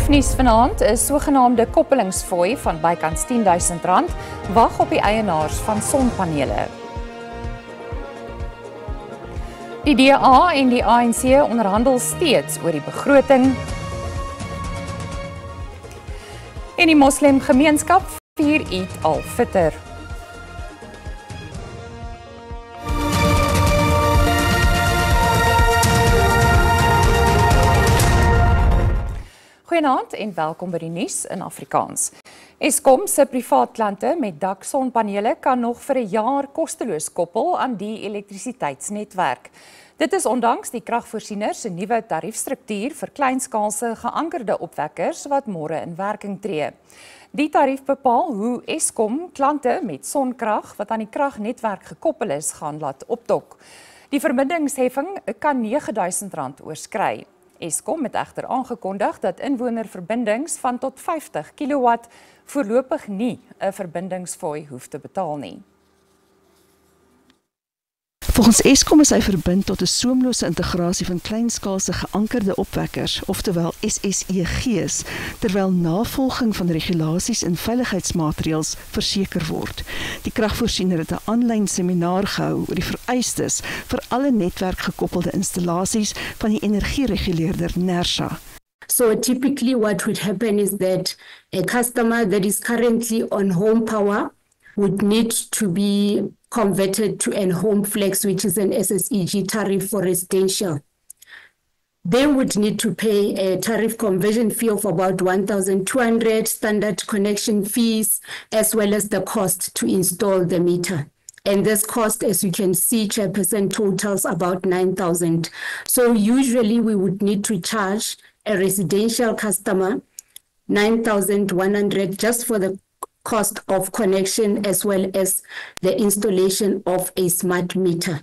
Hoofnuus vanaand is sogenaamde koppelingsfooi van bykans R10.000 wag op die eienaars van sonpanele. Die DA en die ANC onderhandel steeds oor die begroting. En die moslimgemeenskap vier Eid al-Fitr. Goeienaand en welkom by die nuus in Afrikaans. Eskom se privaat klante met daksonpanele kan nog vir 'n jaar kosteloos koppel aan die elektrisiteitsnetwerk. Dit is ondanks die kragvoorsiener se nuwe tariefstruktuur vir kleinskaalse geankerde opwekkers wat môre in werking tree. Die tarief bepaal hoe Eskom klante met sonkrag wat aan die kragnetwerk gekoppel is gaan laat optok. Die verbindingsheffing kan R9.000 oorskry. Eskom het egter aangekondig dat inwonerverbindings van tot 50 kW voorlopig nie 'n verbindingsfooi hoef te betaal nie. Volgens Eskom is hy verbind tot 'n soemlose integrasie van kleinskaalse geankerde opwekkers, oftewel SSEG's, terwyl navolging van regulasies en veiligheidsmaatreëls verseker word. Die kragvoorsiener het 'n aanlyn seminar gehou oor die vereistes vir alle netwerkgekoppelde installasies van die energiereguleerder NERSA. So typically what would happen is that a customer that is currently on home power would need to be converted to an home flex, which is an SSEG tariff for residential. They would need to pay a tariff conversion fee of about 1,200, standard connection fees, as well as the cost to install the meter. And this cost, as you can see, Chairperson, totals about 9,000. So usually we would need to charge a residential customer 9,100 just for the cost of connection as well as the installation of a smart meter.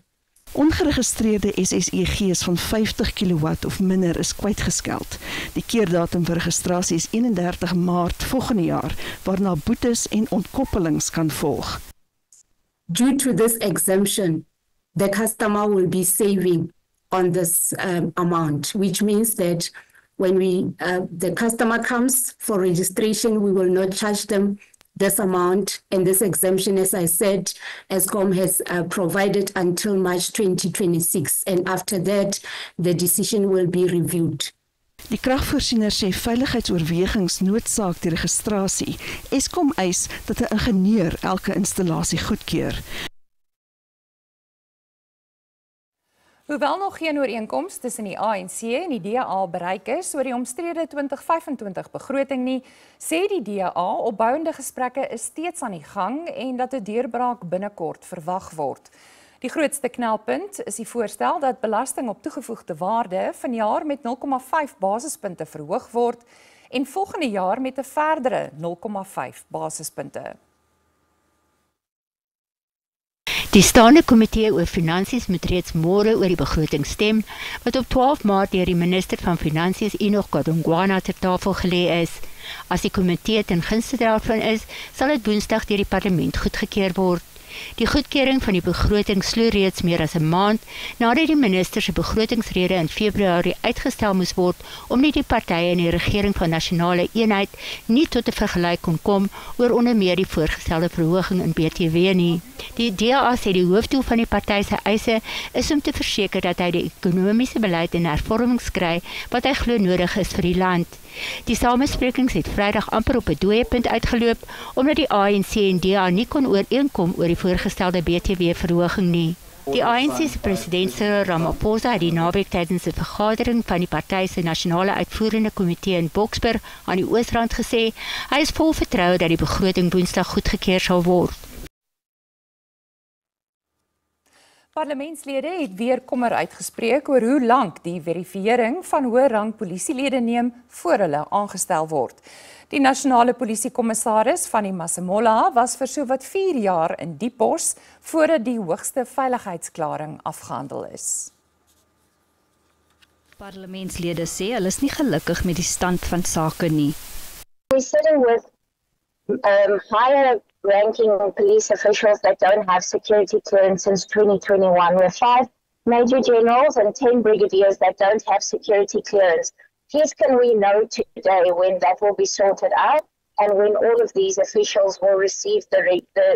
Ongeregistreerde SSEG's van 50 kW of minder is kwytgeskeld. Die keerdatum vir registrasie is 31 Maart volgende jaar, waarna boetes en ontkoppelings kan volg. Due to this exemption, the customer will be saving on this amount, which means that when the customer comes for registration, we will not charge them this amount, and this exemption, as I said, Eskom has provided until March 2026, and after that, the decision will be reviewed. Die kragvoorsiener sê veiligheidsoorwegings noodsaak die registrasie. Eskom eis dat 'n ingenieur elke installasie goedkeur. Hoewel nog geen ooreenkoms tussen die ANC en die DA bereik is oor die omstrede 2025 begroting nie, sê die DA opbouende gesprekke is steeds aan die gang en dat 'n deurbraak binnekort verwag word. Die grootste knelpunt is die voorstel dat belasting op toegevoegde waarde vanjaar met 0,5 basispunte verhoog word en volgende jaar met 'n verdere 0,5 basispunte. Die staande komitee oor finansies moet reeds môre oor die begroting stem, wat op 12 Maart deur die minister van Finansies Enoch Godongwana ter tafel gelê is. As die komitee ten gunste daarvan is, sal dit Woensdag deur die parlement goedgekeur word. Die goedkeuring van die begroting sloer reeds meer as 'n maand, nadat die minister se begrotingsrede in Februarie uitgestel moes word, omdat die partye in die regering van nasionale eenheid nie tot 'n vergelyk kon kom oor onder meer die voorgestelde verhoging in BTW nie. Die DA sê die hoofdoel van die party se eise is om te verseker dat hy die ekonomiese beleid en hervormings kry wat hy glo nodig is vir die land. Die samesprekings het Vrydag amper op 'n dooiepunt uitgeloop, omdat die ANC en DA nie kon ooreenkom oor die voorgestelde BTW-verhoging nie. Die ANC se president Cyril Ramaphosa het die naweek tydens 'n vergadering van die party se nasionale uitvoerende komitee in Boksburg aan die Oosrand gesê, hy is vol vertroue dat die begroting Woensdag goedgekeur sal word. Parlementslede het weer kommer uitgespreek oor hoe lank die verifiëring van hoë rang polisielede neem voor hulle aangestel word. Die nasionale polisiekommissaris van die Masemola was vir sowat 4 jaar in die pos voordat die hoogste veiligheidsklaring afgehandel is. Parlementslede sê hulle is nie gelukkig met die stand van sake nie. We're sitting with higher ranking police officials that don't have security clearance since 2021. We have 5 major generals and 10 brigadiers that don't have security clearance please can we know today when that will be sorted out and when all of these officials will receive the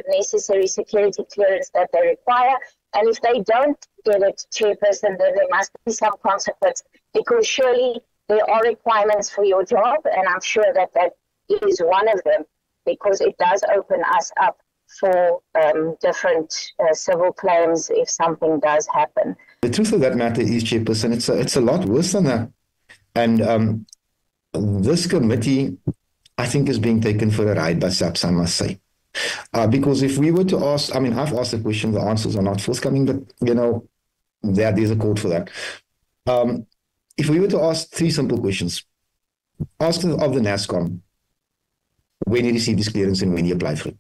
necessary security clearance that they require. And if they don't get it, Chairperson, then there must be some consequence, because surely there are requirements for your job, and I'm sure that that is one of them, because it does open us up for different civil claims if something does happen. The truth of that matter is, Chairperson, it's a lot worse than that. And this committee, I think, is being taken for a ride by SAPS, I must say. Because if we were to ask, I mean, I've asked the question, the answers are not forthcoming, but, you know, there's a code for that. If we were to ask 3 simple questions, ask of the NASCOM when he received his clearance and when he applied for it.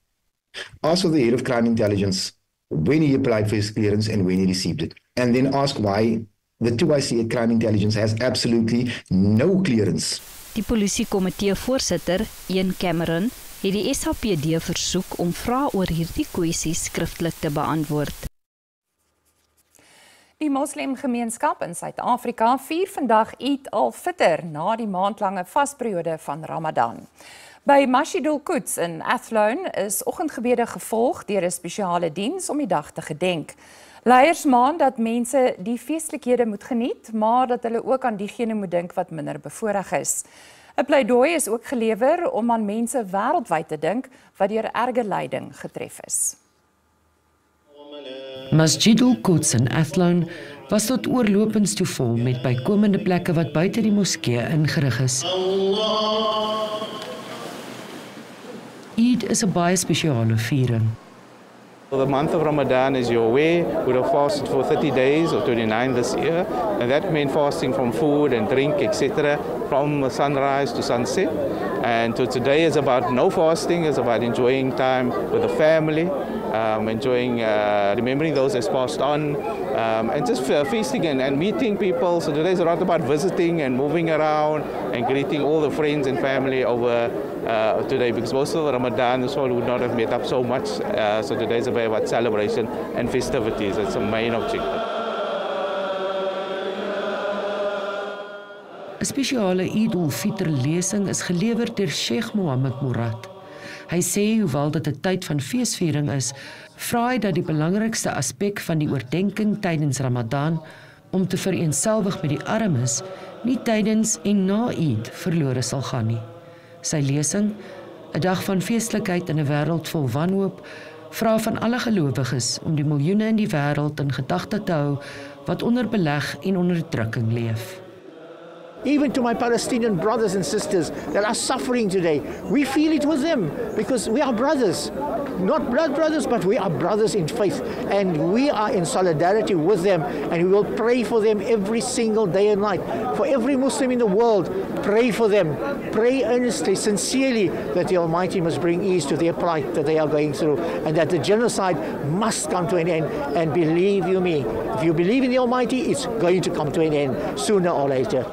Ask of the head of crime intelligence when he applied for his clearance and when he received it. And then ask why the 2IC at crime intelligence has absolutely no clearance. Die polisiekomitee voorsitter, Ian Cameron, het die SAPD versoek om vrae oor hierdie kwessies skriftelik te beantwoord. Die moslimgemeenskap in Suid-Afrika vier vandag Eid al-Fitr na die maandlange vasperiode van Ramadan. By Masjidul Quds in Athlone is oggendgebede gevolg deur 'n spesiale diens om die dag te gedenk. Leiers maan dat mense die feestelikhede moet geniet, maar dat hulle ook aan diegene moet dink wat minder bevoorreg is. 'n Pleidooi is ook gelewer om aan mense wêreldwyd te dink wat deur erge lyding getref is. Masjidul Quds in Athlone was tot oorlopends toe vol met bykomende plekke wat buite die moskee ingerig is. Eid is 'n baie spesiale viering. The month of Ramadan, as you're aware, would have fasted for 30 days or 29 this year, and that meant fasting from food and drink, etc., from sunrise to sunset. And today is about no fasting, it's about enjoying time with the family, enjoying, remembering those that's passed on, and just feasting and meeting people. So today is a lot about visiting and moving around and greeting all the friends and family over today, because most of the Ramadan this all would not have met up so much. So today is about celebration and festivities. It's the main objective. 'n Spesiale Eid al-Fitr lesing is gelewer deur Sheikh Mohammed Murad. Hy sê hoewel dit 'n tyd van feesviering is, vra hy dat die belangrikste aspek van die oordenking tydens Ramadan om te vereenselwig met die armes nie tydens en na Eid verlore sal gaan nie. Sy lesing, 'n dag van feestelikheid in 'n wêreld vol wanhoop, vra van alle gelowiges om die miljoene in die wêreld in gedagte te hou wat onder beleg en onderdrukking leef. Even to my Palestinian brothers and sisters that are suffering today, we feel it with them because we are brothers. Not blood brothers, but we are brothers in faith. And we are in solidarity with them, and we will pray for them every single day and night. For every Muslim in the world, pray for them. Pray earnestly, sincerely, that the Almighty must bring ease to their plight that they are going through, and that the genocide must come to an end. And believe you me, if you believe in the Almighty, it's going to come to an end sooner or later.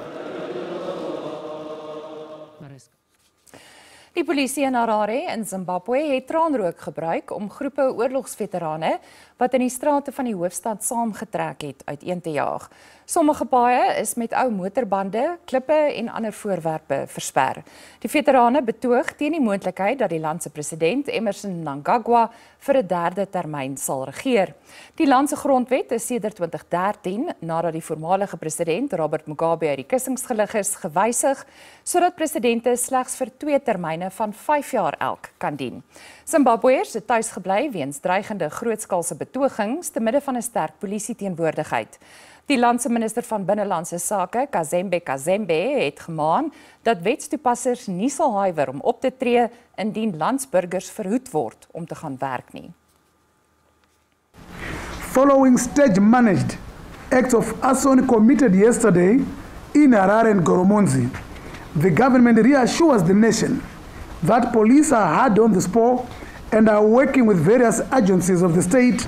Die polisie in Harare in Zimbabwe het traanrook gebruik om groepe oorlogsveterane wat in die strate van die hoofstad saamgetrek het uiteen te jaag. Sommige paaie is met ou motorbande, klippe en ander voorwerpe versper. Die veterane betoog teen die moontlikheid dat die land se president Emmerson Mnangagwa vir 'n derde termyn sal regeer. Die land se grondwet is sedert 2013, nadat die voormalige president Robert Mugabe uit die kussings gelig is, gewysig sodat presidente slegs vir 2 termyne van 5 jaar elk kan dien. Zimbabweërs het tuis gebly weens dreigende grootskaalse betogings te midde van 'n sterk polisieteenwoordigheid. Die land se minister van Binnelandse Sake, Kazembe Kazembe, het gemaan dat wetstoepassers nie sal huiwer om op te tree indien landsburgers verhoed word om te gaan werk nie. Following stage-managed acts of arson committed yesterday in Harare and Goromonzi, the government reassures the nation that police are hard on the spot and are working with various agencies of the state,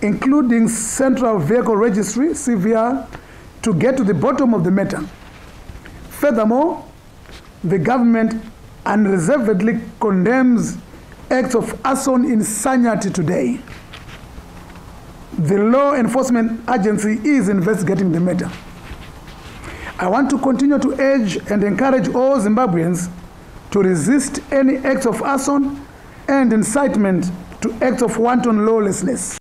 including Central Vehicle Registry, CVR, to get to the bottom of the matter. Furthermore, the government unreservedly condemns acts of arson in Sanyati today. The law enforcement agency is investigating the matter. I want to continue to urge and encourage all Zimbabweans to resist any acts of arson and incitement to acts of wanton lawlessness.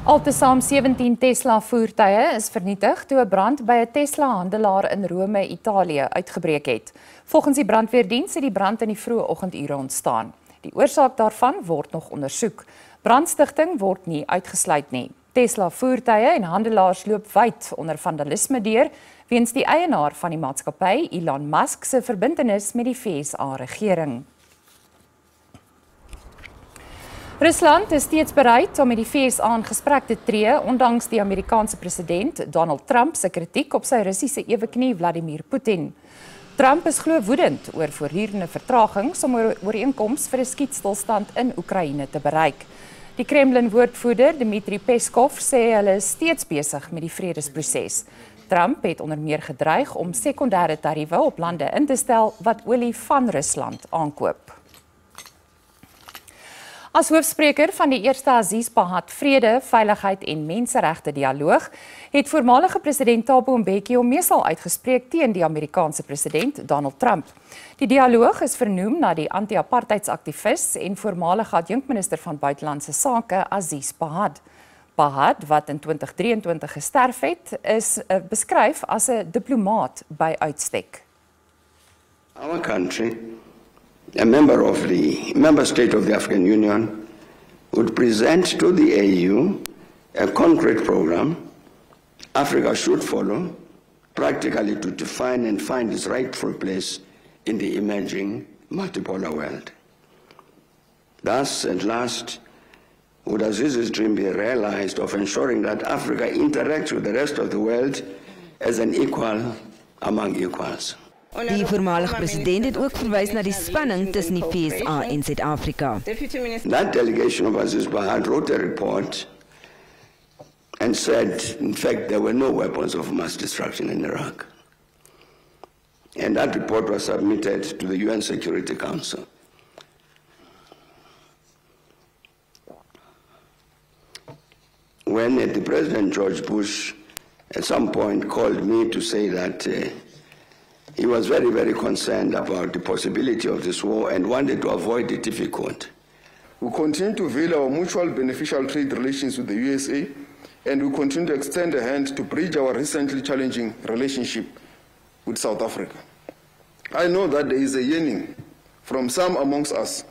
Altesaam 17 Tesla voertuie is vernietig toe 'n brand by 'n Tesla handelaar in Rome, Italië uitgebreek het. Volgens die brandweerdiens het die brand in die vroeë oggendure ontstaan. Die oorsaak daarvan word nog ondersoek. Brandstigting word nie uitgesluit nie. Tesla voertuie en handelaars loop wyd onder vandalisme deur weens die eienaar van die maatskappy, Elon Musk, se verbintenis met die FSA-regering. Rusland is steeds bereid om met die FSA in gesprek te tree, ondanks die Amerikaanse president Donald Trump se kritiek op sy Russiese eweknie Vladimir Putin. Trump is glo woedend oor voortdurende vertragings om 'n ooreenkoms vir 'n skietstilstand in Oekraïne te bereik. Die Kremlin-woordvoerder Dmitry Peskov sê hulle is steeds besig met die vredesproses. Trump het onder meer gedreig om sekondêre tariewe op lande in te stel wat olie van Rusland aankoop. As hoofspreker van die eerste Aziz Bahad Vrede, Veiligheid en Menseregte Dialoog, het voormalige president Thabo Mbeki hom meesal uitgespreek teen die Amerikaanse president Donald Trump. Die dialoog is vernoem na die anti-apartheidsaktivis en voormalige adjunkminister van buitelandse sake Aziz Bahad. Bahad, wat in 2023 gesterf het, is beskryf as 'n diplomaat by uitstek. Our country, a member state of the African Union, would present to the AU a concrete program Africa should follow, practically to define and find its rightful place in the emerging multipolar world. Thus, at last, would Aziz's dream be realized of ensuring that Africa interacts with the rest of the world as an equal among equals. Die voormalige president het ook verwys na die spanning tussen die FSA en Suid-Afrika. That delegation of Aziz Bahad wrote a report and said, in fact, there were no weapons of mass destruction in Iraq. And that report was submitted to the UN Security Council. When the President George Bush at some point called me to say that he was very, very concerned about the possibility of this war and wanted to avoid it if he could. We continue to value our mutual beneficial trade relations with the USA, and we continue to extend a hand to bridge our recently challenging relationship with South Africa. I know that there is a yearning from some amongst us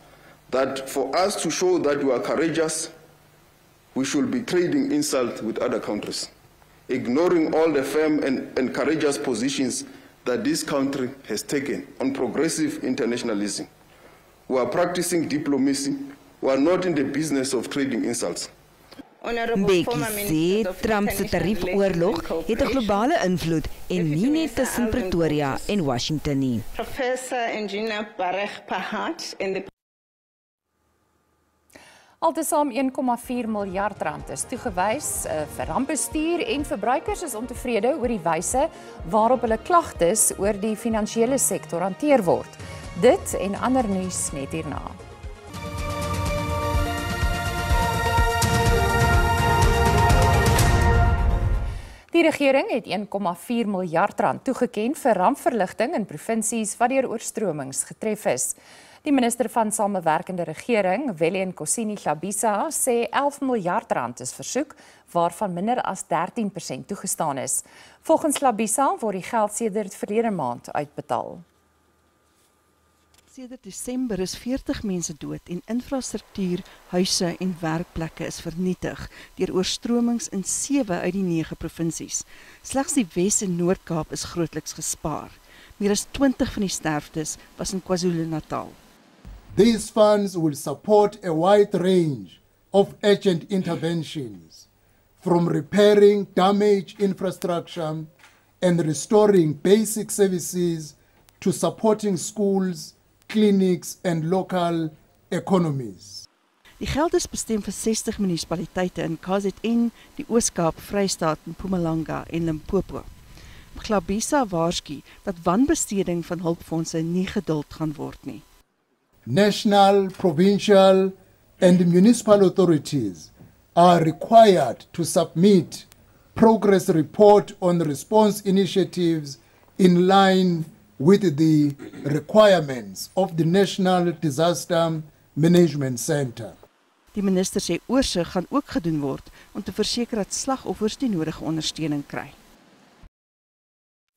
that for us to show that we are courageous, we should be trading insult with other countries, ignoring all the firm and courageous positions that this country has taken on progressive internationalism. We are practicing diplomacy. We are not in the business of trading insults. Mbeki sê Trump se tariefoorlog het 'n globale invloed en nie net tussen Pretoria en Washington nie. Professor Engineer Barech Pahat in the Altesaam 1,4 miljard rand is toegewys vir rampbestuur en verbruikers is ontevrede oor die wyse waarop hulle klagtes oor die finansiële sektor hanteer word. Dit en ander nuus net hierna. Die regering het 1,4 miljard rand toegeken vir rampverligting in provinsies wat deur oorstromings getref is. Die minister van Samewerkende Regering, Willem Kosini-Hlabisa, sê 11 miljard rand is versoek, waarvan minder as 13% toegestaan is. Volgens Hlabisa word die geld sedert verlede maand uitbetaal. Sedert Desember is 40 mense dood en infrastruktuur, huise en werkplekke is vernietig deur oorstromings in 7 uit die 9 provinsies. Slegs die Wes- en Noord-Kaap is grootliks gespaar. Meer as 20 van die sterftes was in KwaZulu-Natal. These funds will support a wide range of urgent interventions, from repairing damaged infrastructure and restoring basic services to supporting schools, clinics and local economies. Die geld is bestem vir 60 munisipaliteite in KZN, die Oos-Kaap, Vrystaat, Mpumalanga en Limpopo. Hlabisa waarsku dat wanbesteding van hulpfondse nie geduld gaan word nie. national, provincial, and municipal authorities are required to submit progress report on response initiatives in line with the requirements of the National Disaster Management Center. Die minister sê oorsig gaan ook gedoen word om te verseker dat slagoffers die nodige ondersteuning kry.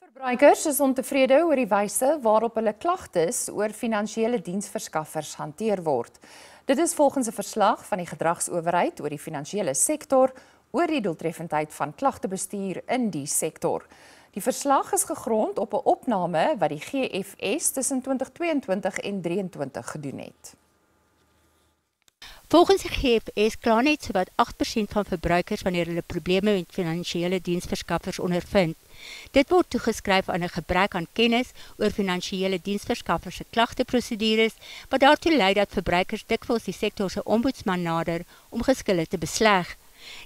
Verbruikers is ontevrede oor die wyse waarop hulle klagtes oor finansiële diensverskaffers hanteer word. Dit is volgens 'n verslag van die gedragsowerheid oor die finansiële sektor oor die doeltreffendheid van klagtebestuur in die sektor. Die verslag is gegrond op 'n opname wat die GFS tussen 2022 en 2023 gedoen het. Volgens die GFS kla net sowat 8% van verbruikers wanneer hulle probleme met finansiële diensverskaffers ondervind. Dit word toegeskryf aan 'n gebrek aan kennis oor finansiële diensverskaffers se klagteprosedures, wat daartoe lei dat verbruikers dikwels die sektor se ombudsman nader om geskille te besleg.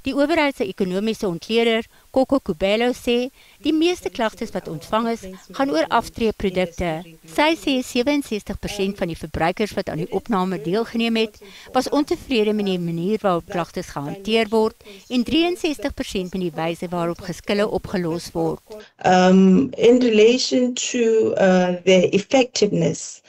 Die owerheid se ekonomiese ontleder, Koko Kubelo, sê die meeste klagtes wat ontvang is, gaan oor aftreeprodukte. Sy sê 67% van die verbruikers wat aan die opname deelgeneem het, was ontevrede met die manier waarop klagtes gehanteer word en 63% met die wyse waarop geskille opgelos word. In relation to the effectiveness,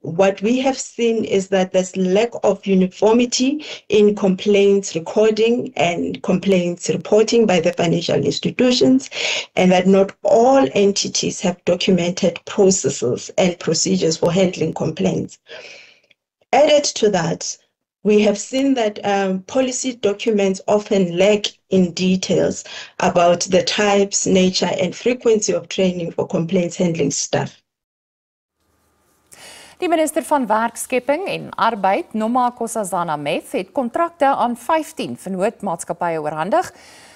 what we have seen is that there's lack of uniformity in complaints recording and complaints reporting by the financial institutions, and that not all entities have documented processes and procedures for handling complaints. Added to that, we have seen that policy documents often lack in details about the types, nature, and frequency of training for complaints handling staff. Die minister van Werkskepping en Arbeid, Noma Nkosazana Meth, het kontrakte aan 15 vennootmaatskappye oorhandig,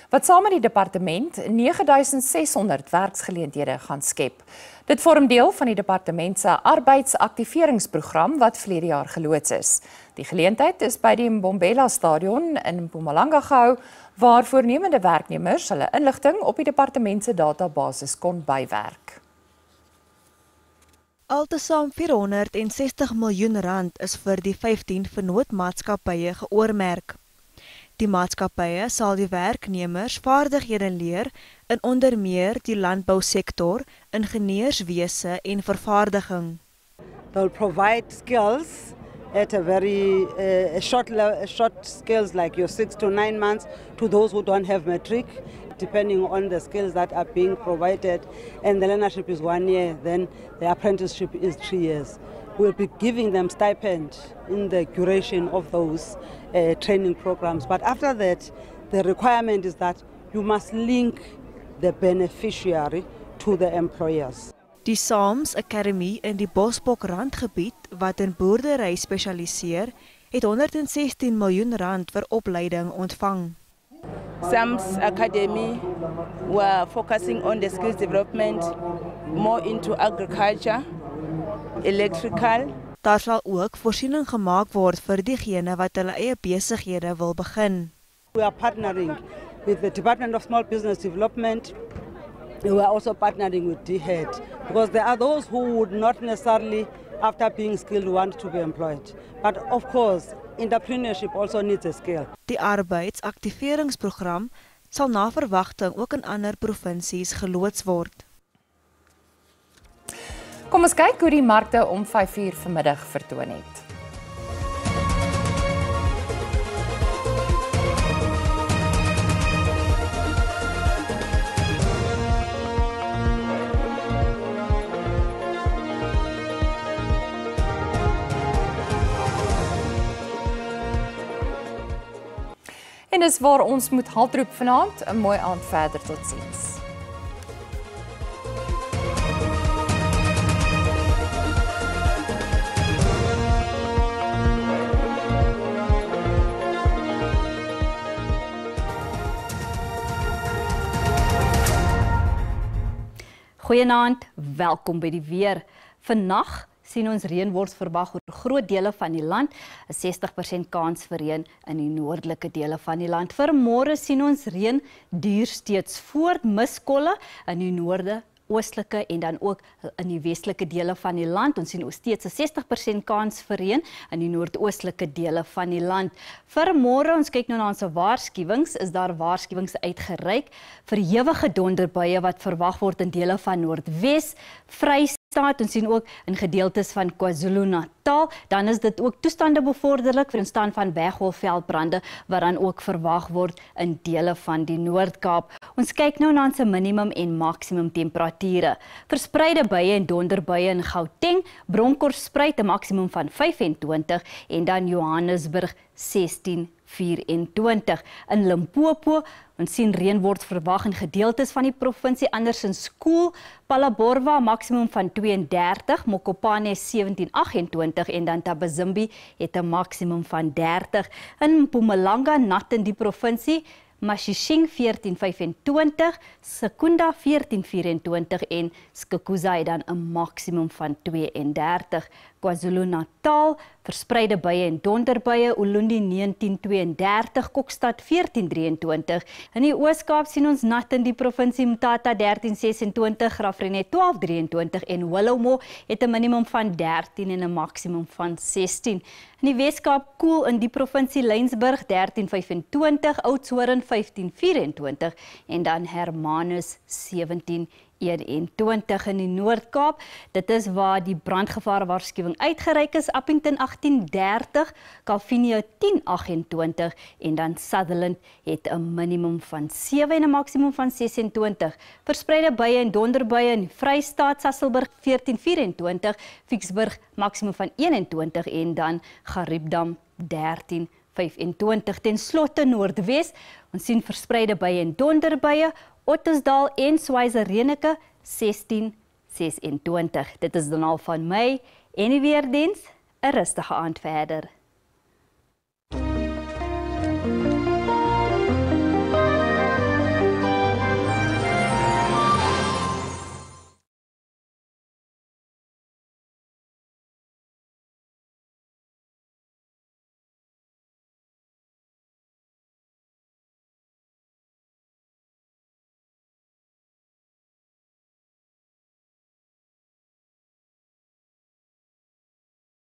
wat saam met die departement 9600 werksgeleenthede gaan skep. Dit vorm deel van die departement se arbeidsaktiveringsprogram wat verlede jaar geloods is. Die geleentheid is by die Mbombela Stadion in Mpumalanga gehou, waar voornemende werknemers hulle inligting op die departement se database kon bywerk. Altesaam 460 miljoen rand is vir die 15 vennootmaatskappye geoormerk. Die maatskappye sal die werknemers vaardighede leer in onder meer die landbousektor, ingenieurswese en vervaardiging. They'll provide skills at a very short skills like your 6 to 9 months to those who don't have matric, depending on the skills that are being provided, and the learnership is 1 year, then the apprenticeship is 3 years. We'll be giving them stipend in the duration of those training programs. But after that, the requirement is that you must link the beneficiary to the employers. Die SAMS Academy in die Bosbok Randgebied, wat in boerdery spesialiseer, het 116 miljoen rand vir opleiding ontvang. SAMS Academy were focusing on the skills development, more into agriculture, electrical. Daar sal ook voorsiening gemaak word vir diegene wat hulle eie besighede wil begin. We are partnering with the Department of Small Business Development. We are also partnering with DHEAD, because there are those who would not necessarily, after being skilled, want to be employed. But of course, entrepreneurship also needs a skill. Die arbeidsaktiveringsprogram sal na verwagting ook in ander provinsies geloods word. Kom ons kyk hoe die markte om 5:00 vanmiddag vertoon het. En dis waar ons moet haltroep vanaand. 'n Mooi aand verder, totsiens. Goeienaand, welkom by die weer. Vandag sien ons reën word verwag oor groot dele van die land, 'n 60% kans vir reën in die noordelike dele van die land. Vir môre sien ons reën duur steeds voort, miskolle in die noorde oostelike en dan ook in die westelike dele van die land. Ons sien steeds 'n 60% kans vir reën in die noordoostelike dele van die land. Vir môre, ons kyk nou na ons waarskuwings, is daar waarskuwings uitgereik vir ewige donderbuie wat verwag word in dele van Noordwes, Vrystaat, ons sien ook in gedeeltes van KwaZulu-Natal, dan is dit ook toestande bevorderlik vir ontstaan van weggolfveldbrande wat dan ook verwag word in dele van die Noord-Kaap. Ons kyk nou na ons minimum en maksimum temperature. Verspreide buie en donderbuie in Gauteng, Bronkhorstspruit 'n maksimum van 25 en dan Johannesburg 16-24. In Limpopo, ons sien reën word verwag in gedeeltes van die provinsie, andersins koel, Phalaborwa maksimum van 32, Mokopane 17-28 en dan Thabazimbi het 'n maksimum van 30. In Mpumalanga nat in die provinsie, Mashishing 14-25, Secunda 14-24 en Skukuza het dan 'n maksimum van 32. KwaZulu-Natal, verspreide buie en donderbuie, Ulundi 19-32, Kokstad 14-23. In die Oos-Kaap sien ons nat in die provinsie, Mthatha 13-26, Graaff-Reinet 12-23 en Willowmore het 'n minimum van 13 en 'n maksimum van 16. In die Wes-Kaap koel in die provinsie, Lensburg 13-25, Oudtshoorn 15-24 en dan Hermanus 17-21 in die Noord-Kaap. Dit is waar die brandgevaarwaarskuwing uitgereik is. Appington 18-30, Calvinia 10-28 en dan Sutherland het 'n minimum van 7 en 'n maksimum van 26. Verspreide buie en donderbuie in die Vrystaat, Sasolburg 14-24, Ficksburg maksimum van 21 en dan Gariepdam 13-25. Ten slotte Noordwes, ons sien verspreide buie en donderbuie, Ottosdal en Schweizer-Reneke 16-26. Dit is dan al van my en die weerdiens. 'n rustige aand verder.